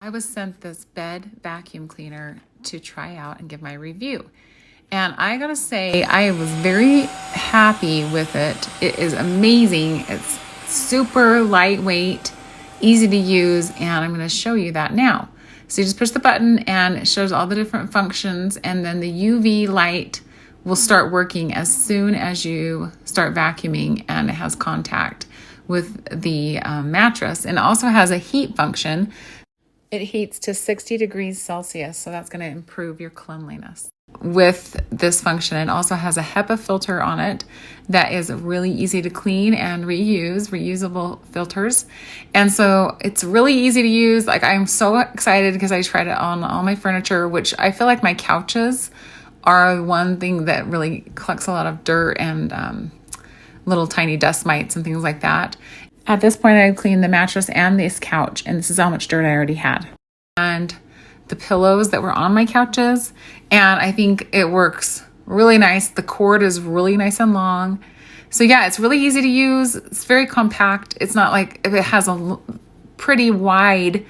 I was sent this bed vacuum cleaner to try out and give my review. And I gotta say, I was very happy with it. It is amazing. It's super lightweight, easy to use, and I'm gonna show you that now. So you just push the button and it shows all the different functions, and then the UV light will start working as soon as you start vacuuming, and it has contact with the mattress, and it also has a heat function. It heats to 60 degrees Celsius, so that's going to improve your cleanliness. With this function, it also has a HEPA filter on it that is really easy to clean and reuse, reusable filters. And so it's really easy to use. Like, I'm so excited because I tried it on all my furniture, which I feel like my couches are one thing that really collects a lot of dirt and little tiny dust mites and things like that. At this point, I cleaned the mattress and this couch, and this is how much dirt I already had. And the pillows that were on my couches, and I think it works really nice. The cord is really nice and long. So yeah, it's really easy to use. It's very compact. It's not like it has a pretty wide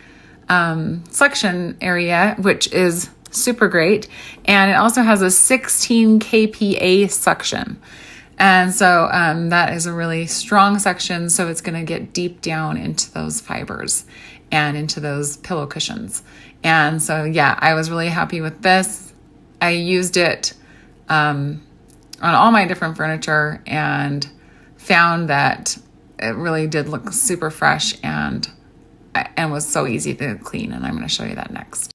suction area, which is super great. And it also has a 16 kPa suction. And so that is a really strong suction, so it's going to get deep down into those fibers and into those pillow cushions. And so, yeah, I was really happy with this. I used it on all my different furniture and found that it really did look super fresh and was so easy to clean. And I'm going to show you that next.